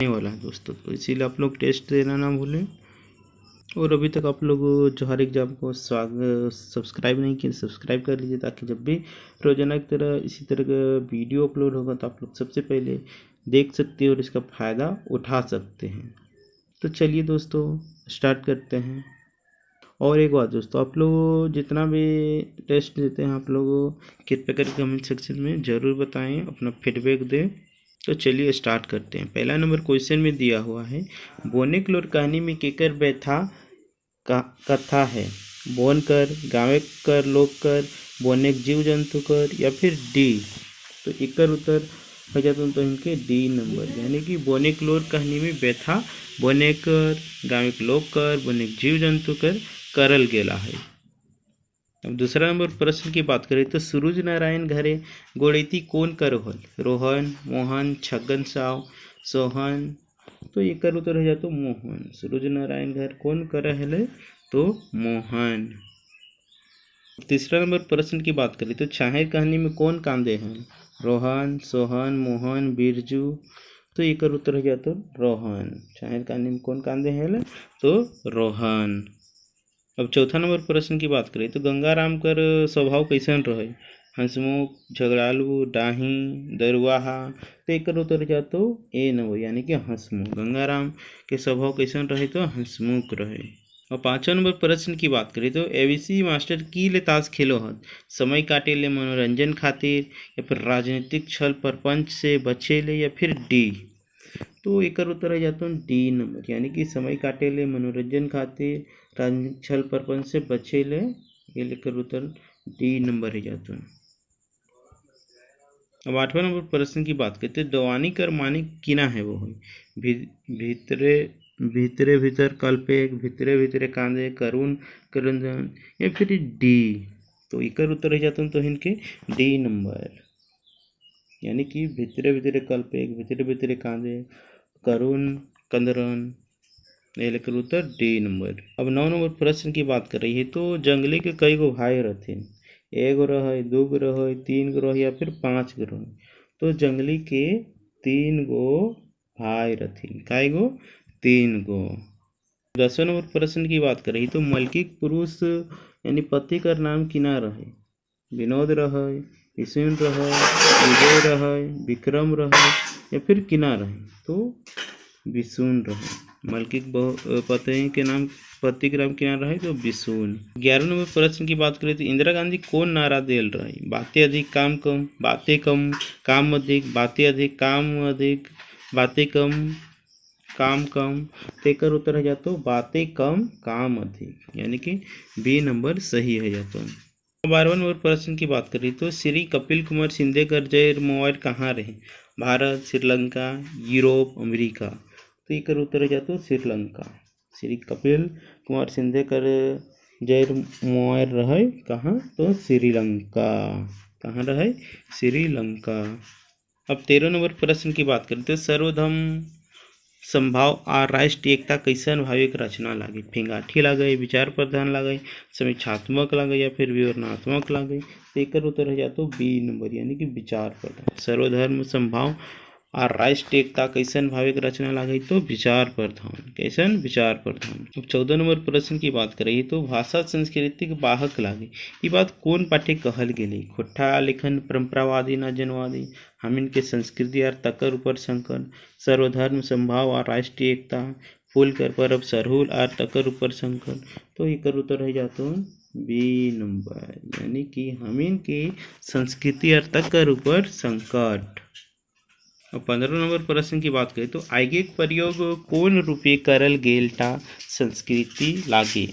वाला है दोस्तों, तो इसीलिए आप लोग टेस्ट देना ना भूलें। और अभी तक आप लोग जो हर एग्जाम को सब्सक्राइब नहीं किए, सब्सक्राइब कर लीजिए, ताकि जब भी रोजाना की तरह इसी तरह का वीडियो अपलोड होगा तो आप लोग सबसे पहले देख सकते हैं और इसका फ़ायदा उठा सकते हैं। तो चलिए दोस्तों स्टार्ट करते हैं। और एक बात दोस्तों, आप लोग जितना भी टेस्ट देते हैं आप लोग कृपया करके कमेंट सेक्शन में ज़रूर बताएं, अपना फीडबैक दें। तो चलिए स्टार्ट करते हैं। पहला नंबर क्वेश्चन में दिया हुआ है, बोने क्लोर कहानी में केकर व्यथा का कथा है। बोन कर, गाँवे कर, लोक कर, बोने जीव जंतु कर या फिर डी। तो इकर उत्तर हो जाता तो इनके डी नंबर, यानी कि बोने क्लोर कहानी में व्यथा बोने कर, गाँवे लोक कर, बोने जीव जंतु कर करल गेला है। अब दूसरा नंबर प्रश्न की बात करें तो सूरज नारायण घरे गोड़ैती कौन कर होल। रोहन, मोहन, छगन साव, सोहन। तो एकर उत्तर हो जाता मोहन। सूरज नारायण घर कौन कर है तो मोहन। तीसरा नंबर प्रश्न की बात करें तो छाहेर कहानी में कौन कांदे हैं। रोहन, सोहन, मोहन, बिरजू। तो एकर उत्तर हो जाता रोहन। छाहेर कहानी में कौन कांदे हैं तो रोहन। अब चौथा नंबर प्रश्न की बात करें तो गंगाराम कर स्वभाव कैसन रहे। हंसमुख, झगड़ालू, डाही, दरुआहा। तो एकर उत्तर जा तो ए नंबर, यानी कि हंसमुख। गंगाराम के स्वभाव कैसन रहे तो हंसमुख रहे। और पांचवा नंबर प्रश्न की बात करें तो एबीसी मास्टर की ले ताश खेलो हत। समय काटे ले, मनोरंजन खातिर, या फिर राजनीतिक छल प्रपंच से बचे ले, या फिर डी। तो एकर उत्तर है जाता डी नंबर, यानी कि समय काटे ले, मनोरंजन खातिर, राजनीतिक छल प्रपंच से बचे ले। ये लेकर उत्तर डी नंबर है जाता। अब आठवां नंबर प्रश्न की बात करते हैं, दवानी कर मानी किना है वो है। भीतरे भीतरे भीतर कल्पेक, भीतरे भीतरे कांदे, करुण करंजन, या फिर डी। तो एकर उत्तर है जाता तो इनके डी नंबर, यानी कि भीतरे भीतरे कल्पेक, भीतरे भीतरे कांदे, करुण कंदरन। ये लेकर उत्तर डी नंबर। अब 9 नंबर प्रश्न की बात कर रही है तो जंगली के कई गो भाई रहते। एगो रहे, दो गो रहे, तीन गो रहे, या फिर 5 गो रहे। तो जंगली के 3 गो भाई रहथिन। कै गो 3 गो। 10वें नंबर प्रश्न की बात कर रही तो मलकिक पुरुष यानी पति का नाम किना रहे। विनोद रहे, विष्णु रहे, विजय रहे, विक्रम रहे, या फिर किना रहे। तो विष्णु रहे। मलकिक पति के नाम किना रहे तो विष्णु। 11 नंबर प्रश्न की बात करें तो इंदिरा गांधी कौन नारा देल रहे। बातें अधिक काम कम, बातें कम काम अधिक, बातें अधिक काम अधिक, बातें कम काम कम। तेकर उत्तर है जाता बातें कम काम अधिक, यानी कि बी नंबर सही है जाता। 12वें नंबर प्रश्न की बात करें तो श्री कपिल कुमार सिंधेकर जय मोबाइल कहाँ रहे। Bharat, Sri Lanka, Europe, America. तो एकर उत्तर है जाता श्रीलंका। श्री कपिल कुमार सिंधेकर जय मोबाइल रहे कहाँ तो श्रीलंका। कहाँ रहे श्रीलंका। अब 13 नंबर प्रश्न की बात करें तो सर्वधर्म संभाव आ राष्ट्रीय एकता कैसन भाव एक रचना लागे। फिंगाठी लागे, विचार प्रधान लागे, समीक्षात्मक लागे, या फिर विवरणात्मक लागे। तो एकर उत्तर है जाता बी नंबर, यानी कि विचार प्रधान। सर्वधर्म संभाव आ राष्ट्रीय एकता कैसन भाव एक रचना लागे तो विचार प्रधान। कैसन विचार प्रधान। अब 14 नंबर प्रश्न की बात करें तो भाषा संस्कृति के वाहक लागे। ये बात कौन पाठे कहल गेले। खुट्टा लेखन परंपरावादी न जनवादी, हमिन के संस्कृति और तकर ऊपर संकन, सर्वधर्म संभाव और राष्ट्रीय एकता, फूल कर परब सरहुल और तकर ऊपर संकन। तो एकर उत्तर है जाता बी नंबर, यानी कि हमिन के संस्कृति और तकर ऊपर संकट। अब 15 नंबर प्रश्न की बात करें तो आगे प्रयोग कौन रूपे करल गेलटा संस्कृति लागे।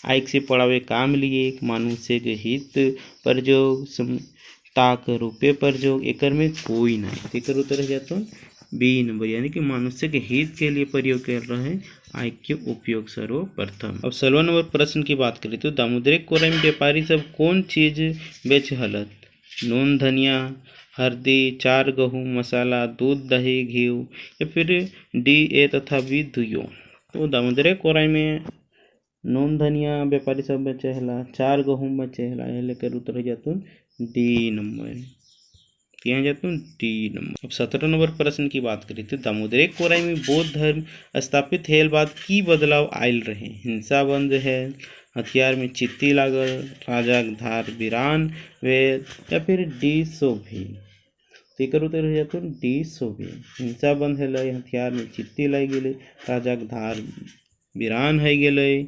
आयक से पढ़ावे काम लिए, मनुष्य के हित प्रयोग, ताक रूपे प्रयोग। एकर में कोई नहीं। एकर उत्तर है जाता बी नंबर, यानी कि मनुष्य के हित के लिए प्रयोग कर रहे हैं आयक के उपयोग सर्वप्रथम। अब 16 नंबर प्रश्न की बात करें तो दामोदर कोरई में व्यापारी सब कौन चीज बेच हलत। नून, धनिया, हल्दी, 4 गेहूँ, मसाला, दूध, दही, घी, या फिर डी ए तथा बी दुयो। तो दामोदर कोरई में नून धनिया व्यापारी सब बेचे हला, 4 गेहूँ बेचे हला। यह लेकर उत्तर जाता डी नंबर। यहाँ जाता हूँ डी नंबर। अब 17 नंबर प्रश्न की बात करें तो दामोदर कोराई में बौद्ध धर्म स्थापित हेल बाद की बदलाव आयल रहे। हिंसा बंद है, हथियार में चित्ती लागल, राजा धार वीरान वेद या फिर डी शोभी। तेकर उत्तर हो जाता डी शोभी। हिंसा बंद है, हथियार में चित्ती लाई गए, राजा धार वीरान है गए।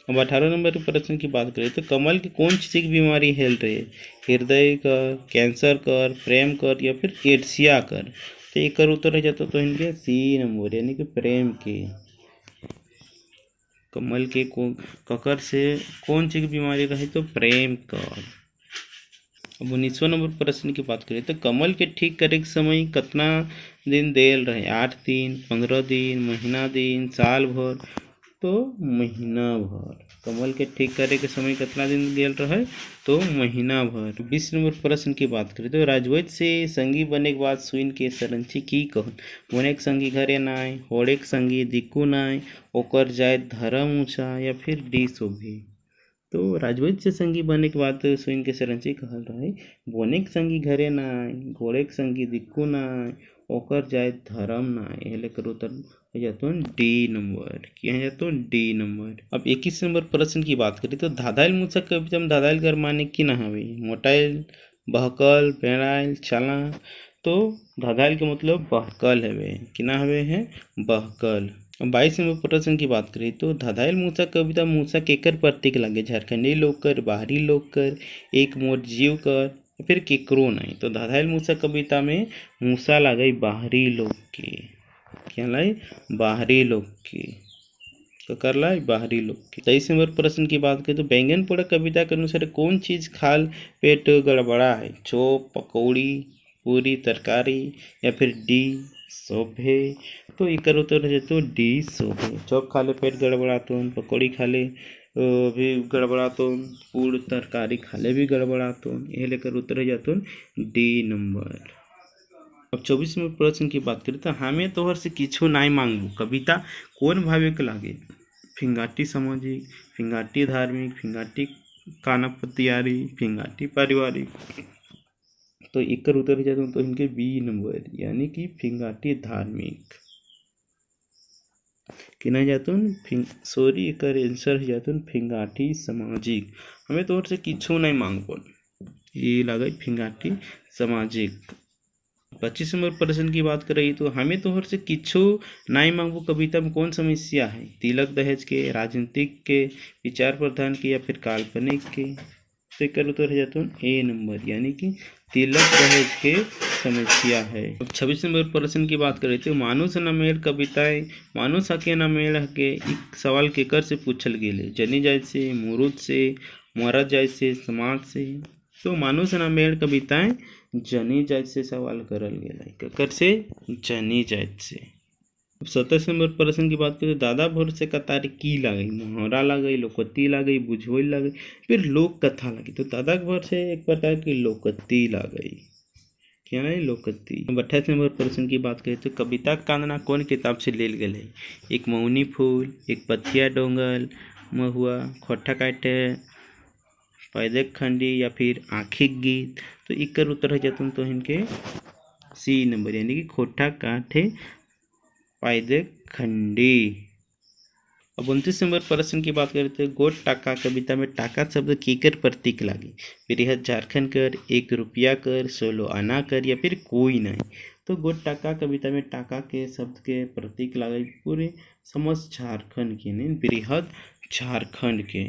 अब 18 नंबर प्रश्न की बात करें तो कमल की कौन चीज की बीमारी हेल रही है। हृदय कर, कैंसर कर, प्रेम कर या फिर एड्सिया कर। तो एक उत्तर हो जाता तो इनके सी नंबर यानी कि प्रेम के। कमल के ककर से कौन चीज की बीमारी रही तो प्रेम कर। अब 19वां नंबर प्रश्न की बात करें तो कमल के ठीक करे के समय कितना दिन देल रहे। 8 दिन, 15 दिन, महीना दिन, साल भर। तो महीना भर। कमल के ठीक करे के समय कितना दिन गेल रहे तो महीना भर। 20 नंबर प्रश्न की बात करें तो राजवैद्य से संगी बने के बाद सुइन के सरंची की कहन। मोने के संगी घरे नाय, होड़े के संगी दिक्कू नाय, ओकर जाय धर्म ऊंचा या फिर डी शोभी। तो राजवैद्य से संगी बने के बाद सुइन के सरंची कहल रहे। बोने के संगी घरे नाय, घोड़े के संगी दिक्कू नाय, ओकर जाय धर्म नाय। एले कर उत्तर जातो डी नंबर। क्या जातो डी नंबर। अब 21 नंबर प्रश्न की बात करें तो धाधाइल मूसा कविता में धाधाइल कर माने की ना हवे। मोटाइल, बहकल, बेड़ाइल, चला। तो धाधाइल के मतलब बहकल हवे। कि ना हवे है बहकल। 22 नंबर प्रश्न की बात करें तो धाधाइल मूसा कविता मूसा केकर प्रतीक लागे। झारखंडी लोग कर, बाहरी लोग कर, एक मोर जीव कर फिर केकरो नहीं। तो धाधाइल मूसा कविता में मूसा लागे बाहरी लोग के। क्या लाई बाहरी लोग की। तो कर लाई बाहरी लोग की। 23 नंबर प्रश्न की बात करें तो बैंगन पोड़ा कविता के अनुसार कौन चीज खाल पेट गड़बड़ा है। चोप, पकौड़ी, पूरी, तरकारी या फिर डी शोभे। तो एक उत्तर हो जाए डी शोभे। चौप खा ले पेट गड़बड़ा तो, पकौड़ी खा ले भी गड़बड़ा तो, पूड़ तरकारी खा ले भी गड़बड़ा तो। यह लेकर उत्तर हो जाते डी नंबर। अब 24 नंबर प्रश्न की बात करें तो हमें तोहर से किछो नाई मांगबू कविता कौन भावे के लागे। फिंगाटी सामाजिक, फिंगाटी धार्मिक, फिंगाटी कानापतियारी, फिंगाटी पारिवारिक। तो एक उत्तर हो जाता तो इनके बी नंबर यानी कि फिंगाटी धार्मिक। कि नहीं जातुन सॉरी एक आंसर हो जातुन फिंगाटी सामाजिक। हमें तोहर से किछो नहीं मांगबो ये लगे फिंगाटी सामाजिक। 25 नंबर प्रश्न की बात कर रही तो हमें तोहर से किच्छो नाई मांगबो कविता में कौन समस्या है। तिलक दहेज के, राजनीतिक के, विचार प्रधान के या फिर काल्पनिक के। तो एक उत्तर हो जाता ए नंबर यानी कि तिलक दहेज के समस्या है। अब 26 नंबर प्रश्न की बात करें तो मानुष न मेड़ कविताएं मानुष हके न मेड़ हके एक सवाल केकर से पूछल गेले। जनी जाय से, मुरुद से, मरद जाय से, समाज से। तो मानुष न मेड़ कविताएं जनी जात से सवाल करल गेला। ककर से जनी जात से। 27 नंबर प्रश्न की बात करें दादा भोर से कतारी की लागई। मोहरा लागई, लोकती लागई, बुझोल लागई फिर लोक कथा लगी। तो दादा भोर से एक प्रकार की लोकती लागई। क्या है लोकती। 28 नंबर प्रश्न की बात करें तो कविता कांदना कौन किताब से लेल गए। एक मौनी फूल, एक पथिया डोंगल, महुआ, खोटा काटे, पैदक खंडी या फिर आखिक गीत। तो इकर उत्तर हो जाता तो इनके सी नंबर यानी कि खोटा काठे पैदक खंडी। अब 29 नंबर प्रश्न की बात करते हैं गोट टाका कविता में टाका शब्द केकर प्रतीक लागे। बृहद झारखंड कर, 1 रुपया कर, 16 आना कर या फिर कोई नहीं। तो गोट टाका कविता में टाका के शब्द के प्रतीक लागे पूरे समस्त झारखंड के नहीं बृहद झारखंड के।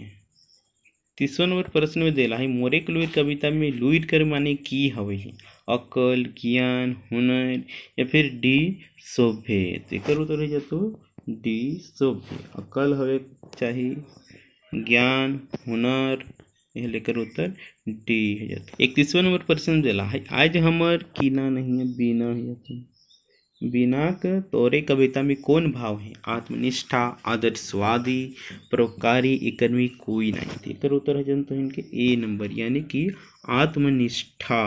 30वां नंबर प्रश्न में देला है मोरे के लुईर कविता में लुईर कर माने की हवे। अकल, ज्ञान, हुनर या फिर डी शोभे। एकर उत्तर हो जातो डी शोभे। अकल हवे चाहिए, ज्ञान, हुनर यह लेकर उत्तर डी हो जाता। 31वां नंबर प्रश्न देला है आज हमर कीना नहीं है बीना हो जाता। बिना के तोरे कविता में कौन भाव है। आत्मनिष्ठा, आदर्शवादी, परोपकारी, एकर्मी कोई नहीं। तेकर उत्तर है जन तो इनके ए नंबर यानी कि आत्मनिष्ठा।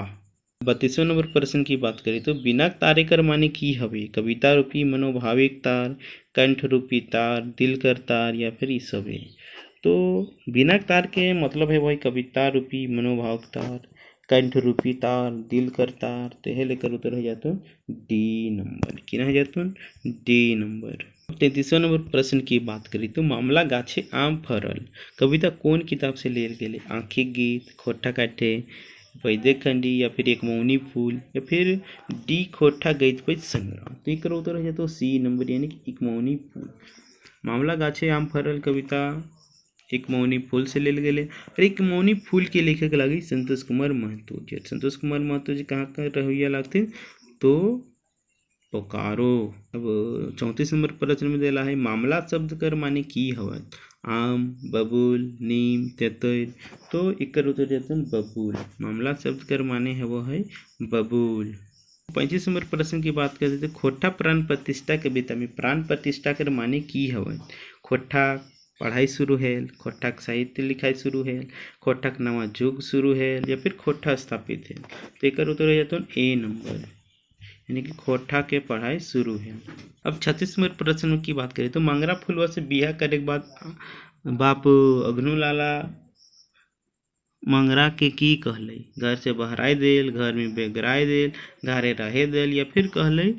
32वां नंबर प्रश्न की बात करें तो बिना तारे कर माने की हवे। कविता रूपी मनोभाविक तार, कंठ रूपी तार, दिल कर तार या फिर इस हवे। तो बिना तार के मतलब है वही कविता रूपी मनोभाविक तार, कंठ रूपी तार, दिल कर तार, तो हे लेकर उत्तर हो जातो डी नंबर। किना हो जातो डी नंबर। 33वां नंबर प्रश्न की बात करी तो मामला गाछे आम फरल कविता कौन किताब से लेल गेले? आंखी गीत, खोटा काठे, वैद्य खंडी या फिर एक मौनी फूल या फिर डी खोटा गीत पे संग्राम। तो एक उत्तर हो जातो सी नंबर यानी कि एक मौनी फूल। मामला गाछे आम फरल कविता एक मौनी फूल से लेल गेले और एक मौनी फूल के लेखक लगे संतोष कुमार महतो जी। संतोष कुमार महतो जी कहाँ का रहुइया लगते तो बोकारो। अब 34 नंबर प्रश्न में देला है मामला शब्द कर माने की हवय? आम, बबूल, नीम, तेतुल। तो एकर उत्तर देते बबूल। मामला शब्द कर माने है वो है बबूल। 35 नंबर प्रश्न की बात करते थे खोटा प्राण प्रतिष्ठा कविता में प्राण प्रतिष्ठा कर माने की हवय? खोटा पढ़ाई शुरू है, खोटा साहित्य लिखाई शुरू है, खोटा नवा युग शुरू है या फिर खोटा स्थापित है। तो एक उत्तर हो जाता है ए नंबर यानी कि खोटा के पढ़ाई शुरू है। अब 36 नंबर प्रश्न की बात करें तो मंगरा फुलवा से बिहा करे के बाद बाप अग्नू लाला मंगरा के की कहले? घर से बहराई देल, घर में बेगराई देल, घरे रहे देल या फिर कहले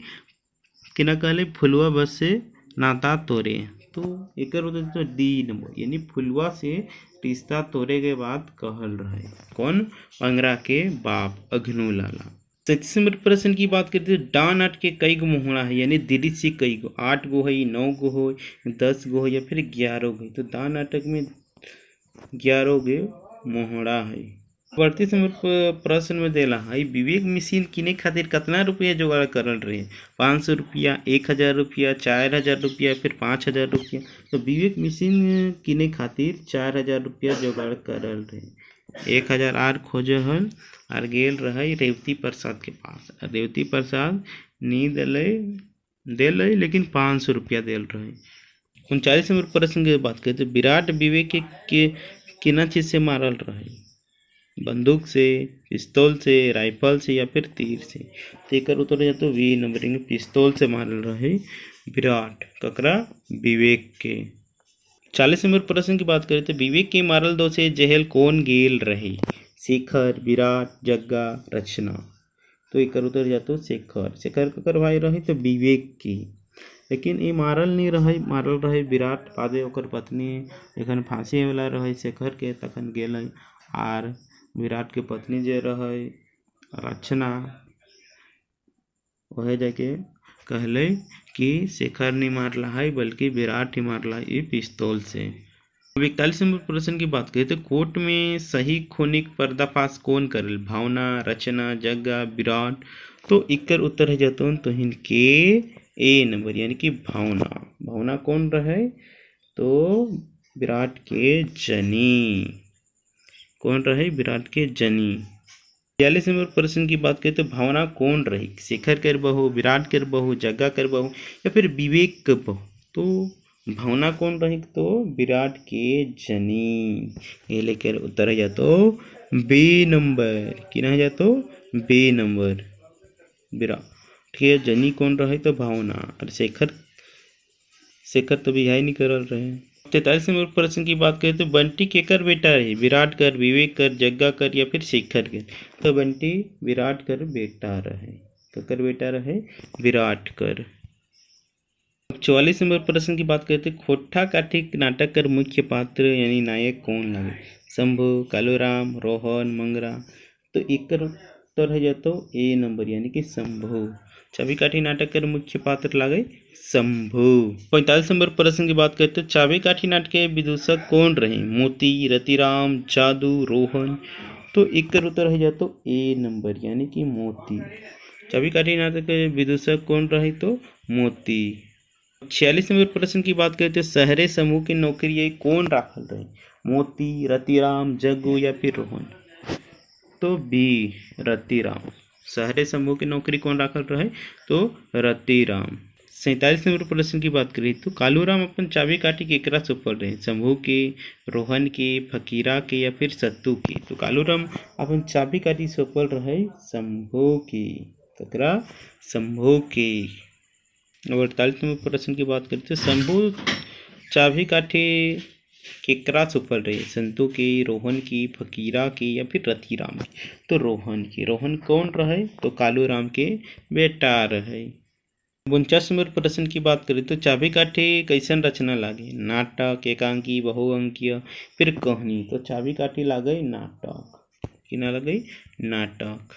कि ना कहले फुलवा बस से नाता तोड़े। तो एक उत्तर तो डी नंबर यानी फुलवा से रिश्ता तोड़े के बाद कहल रहे कौन? मंगरा के बाप अग्नू लाला। 37 नंबर प्रश्न की बात करते हैं डा नाट के कई गो मोहड़ा है यानी दीर्घ से कई गो? 8 गो है, 9 गो हो, 10 गो हो या फिर 11 गो? तो डा नाटक में 11 गो मोहड़ा है। 38 नंबर प्रश्न में देला है विवेक मिशन किने खातिर कितना रुपया जुगाड़ करल रहे? 500 रुपया, 1000 रुपया, 4000 रुपया फिर 5000 रुपया। तो विवेक मिशन किने खातिर 4000 रुपया जुगाड़ करल रहे। 1000 आर खोज हल और गेल रहे रेवती प्रसाद के पास। रेवती प्रसाद नी दिले लेकिन 500 रुपया दिल रहे। 39 नंबर प्रश्न की बात करते विराट विवेक के किना चीज से मारल रहे? बंदूक से, पिस्तौल से, राइफल से या फिर तीर से? तो एक उत्तर जातो वी नंबर यानी पिस्तौल से मारल रहे विराट ककरा? विवेक के। 40 नंबर प्रश्न की बात करें तो विवेक के मारल दो से जहल कौन गेल रहे? शेखर, विराट, जग्गा, रचना। तो एक उत्तर जातो शेखर। शेखर ककर भाई रहे तो विवेक की। लेकिन ये मारल नहीं रहे, मारल रहे विराट बादे ओकर पत्नी एखन फांसी वाला रहे शेखर के तखन गेल आर विराट के पत्नी जे रहे रचना वह जाके कहले कि शेखर नहीं मारला है बल्कि विराट ही मारला है पिस्तौल से। 41 नंबर प्रश्न की बात करें तो कोर्ट में सही खूनिक पर्दाफाश कौन करल? भावना, रचना, जग्गा, विराट। तो इकर उत्तर है जातो तो इनके ए नंबर यानी कि भावना। भावना कौन रहे? तो विराट के जनी। कौन रहे? विराट के जनी। 42 नंबर प्रश्न की बात करें तो भावना कौन रही? शेखर कर बहू, विराट कर बहू, जग्गा कर बहू या फिर विवेक कर बहू? तो भावना कौन रही? तो विराट के जनी। ये लेकर उत्तर है जातो बी नंबर। किना है जातो बी नंबर विराट के जनी कौन रहे? तो भावना। और शेखर तो बिहाई नहीं करल रहे। 43 नंबर प्रश्न की बात करें तो बंटी केकर बेटा रहे? विराट कर, विवेक कर, जग्गा कर या फिर शेखर कर? तो बंटी विराट कर बेटा रहे। ककर बेटा रहे? विराट कर। 44 नंबर प्रश्न की बात करते खोटा काठी नाटक कर मुख्य पात्र यानी नायक कौन लगे? शंभू, कालूराम, रोहन, मंगरा। तो एक उत्तर है जातो ए नंबर यानी कि शंभू। चाबी काठी नाटक कर मुख्य पात्र लगे शंभू। 45 नंबर प्रश्न की बात करते चाबी काठी नाटक के विदूषक कौन रहे? मोती, रतिराम, जादू, रोहन। तो एक उत्तर है जातो ए नंबर यानी कि मोती। चाबी काठी नाटक के विदूषक कौन रहे? तो मोती। 46 नंबर प्रश्न की बात करते शहरे समूह की नौकरी कौन राखल रहे? मोती, रतिराम, जग्गू या फिर रोहन? तो बी रतिराम। शहरे समूह की नौकरी कौन राखल रहे? तो रतिराम। 47 नंबर प्रश्न की बात करें तो कालूराम अपन चाबी काठी केकरा सौंपल रहे? शंभू के, रोहन के, फकीरा के या फिर सत्तू के? तो कालूराम अपन चाबी काठी सौंपल रहे शंभू की। ककरा? शंभू के। 48 नंबर प्रश्न की बात करते शंभू चाबी काठी केकरा सुफल रही, संतू की, रोहन की, फकीरा की या फिर रतिराम की? तो रोहन की। रोहन कौन रहे? तो कालू राम के बेटा रहे। 49 नंबर प्रश्न की बात करें तो चाबी काठी कैसन रचना लागे? नाटक, एकांकी, बहुअंकीय, फिर कहानी? तो चाबी काठी लागे नाटक। कि ना लगे? नाटक।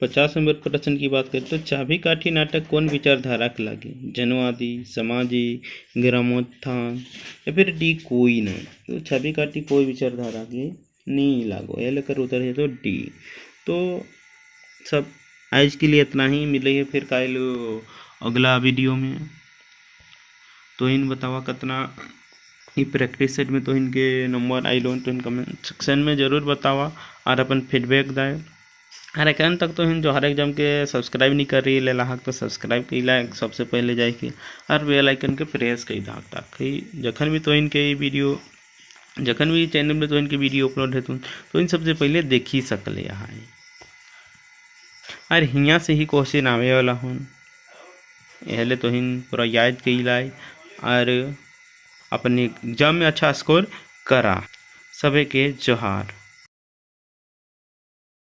50 नंबर प्रश्न की बात करें तो चाबी काठी नाटक कौन विचारधारा के लागे? जनवादी, सामाजिक, ग्रामोत्थान या फिर डी कोई नहीं? तो चाबी काठी कोई विचारधारा के नहीं लागो, यह लेकर उत्तर है तो डी। तो सब आज के लिए इतना ही, मिलेंगे फिर कल अगला वीडियो में। तो इन बतावा कितना ये प्रैक्टिस सेट में तो इनके नंबर आई लो, तो इन कमेंट सेक्शन में ज़रूर बतावा और अपन फीडबैक दाए। और एखन तक तो इन जो हर एग्जाम के सब्सक्राइब नहीं कर रही ले तो सब्सक्राइब कर सबसे पहले जाए और बेल आइकन के प्रेस कर दा, ताकि जखन भी तो इनके वीडियो, जखन भी चैनल में तो इनके वीडियो अपलोड है तो इन सबसे पहले देख ही सकले यहाँ। और हियाँ से ही क्वेश्चन आवे वाला हूँ, यहले तो हिन पूरा याद कैलाय और अपने एग्जाम में अच्छा स्कोर करा। सभी के जोहार।